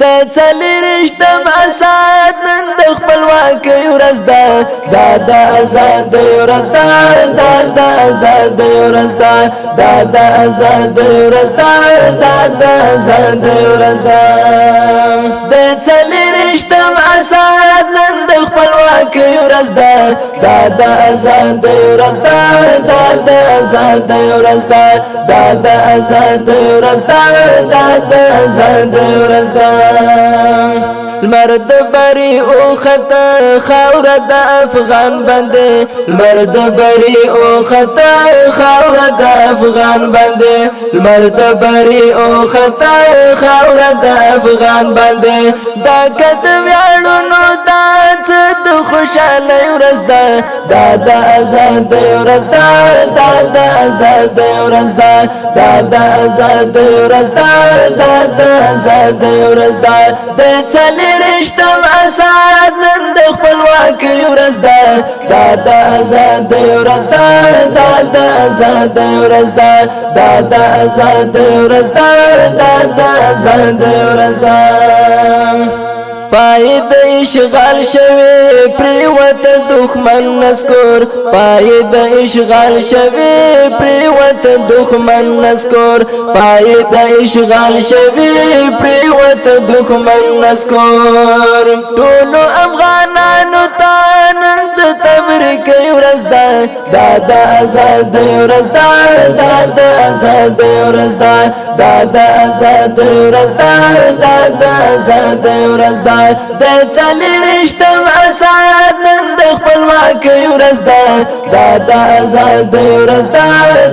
د څلېرشتم اسد نن د خپلواکۍ ورځ ده، دا د ازادۍ ورځ ده، دا د ازادۍ ورځ ده، دا د ازادۍ ورځ ده، دا د ازادۍ ورځ ده. د څلېرشتم اسد نن د خپلواکۍ ورځ ده، دا د ازادۍ ورځ ده، دا د ازادۍ ورځ ده، دا د ازادۍ ورځ ده، دا د ازادۍ ورځ ده. لمر د بری او خطا خاوره د افغان باندې، لمر د بری او خطا خاوره د افغان باندې، لمر د بری او خطا خاوره د افغان باندې. دا کد ویاړونو دا څه د خوشالۍ ورځ ده، دا د ازادۍ ورځ ده، دا د ازادۍ ورځ ده، دا د ازادۍ ورځ ده، دا د ازادۍ ورځ ده. د څلېرشتم اسد نن د خپلواکۍ ورځ ده، دا د ازادۍ ورځ ده، دا د ازادۍ ورځ ده، دا د ازادۍ ورځ ده، دا د ازادۍ ورځ ده. پای د اشغال شوی پریوت دښمن نسکور، پای د اشغال شوی پریوت دښمن نسکور، پای د اشغال شوی پریوت دښمن نسکور. ټول افغانانو ته نن د تبریکۍ ورځ ده، دا د ازادۍ ورځ ده، دا د ازادۍ ورځ ده، دا د ازادۍ ورځ ده، دا د ازادۍ ورځ ده. د څلېرشتم اسد نن د خپلواکۍ ورځ ده، دا د ازادۍ ورځ ده،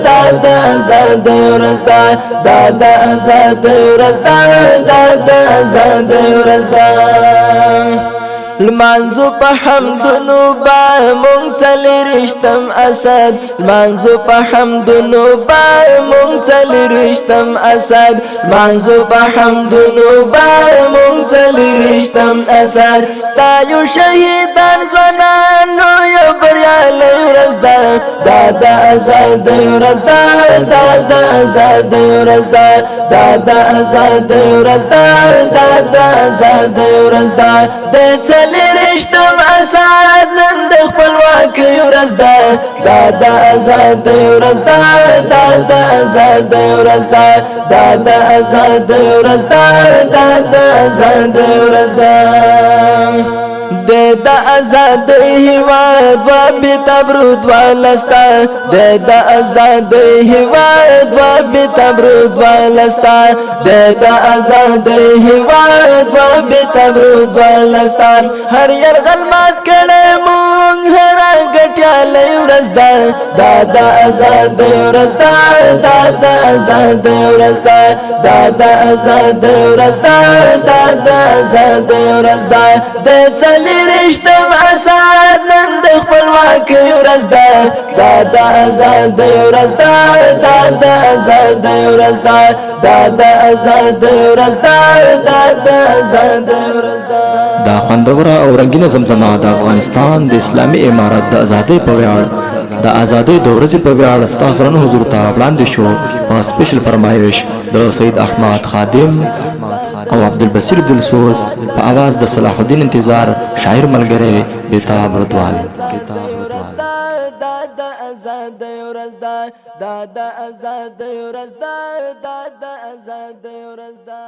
دا د ازادۍ ورځ ده، دا د ازادۍ ورځ ده، دا د ازادۍ ورځ ده. لمانځو په حمدونو با مونږ څلېرشتم اسد، لمانځو په حمدونو با مونږ څلېرشتم اسد، لمانځو په حمدونو با مونږ څلېرشتم اسد. ستایو شهیدان ځوانان لویه بریالۍ ورځ ده، دا د ازادۍ ورځ ده، دا د ازادۍ ورځ ده، دا د ازادۍ ورځ ده، دا د ازادۍ ورځ ده. د څلېرشتم اسد نن د خپلواکۍ ورځ ده، دا د ازادۍ ورځ ده، دا د ازادۍ ورځ ده، دا د ازادۍ ورځ ده، دا د ازادۍ ورځ ده. د ازادۍ هیواد و بی تبرود والستا، د ازادۍ هیواد و بی تبرود والستا، د ازادۍ هیواد و بی تبرود والستا. هر یرغل مات کړی مونږ هره ګټیالۍ ورځ ده، دا د ازادۍ ورځ ده، دا د ازادۍ ورځ ده، دا د ازادۍ ورځ ده، دا د ازادۍ ورځ ده. د څلېرشتم اسد نن د خپلواکۍ ورځ ده، دا د ازادۍ ورځ ده، دا د ازادۍ ورځ ده، دا د ازادۍ ورځ ده، دا د ازادۍ ورځ ده. دا خوندوره او رنګینه زمزمه د افغانستان د اسلامي امارت د ازادۍ په ویاړ د ازادۍ د ورځې په ویاړ ستاسو درنو حضور ته وړاندې شو په سپیشل فرمایش د سید احمد خادم او عبدالبصیر دلسوز په आवाज د صلاح الدین انتظار شاعر ملګری بیتاب رضوان. دا د ازادۍ ورځ ده، دا د ازادۍ ورځ ده، دا د ازادۍ ورځ ده.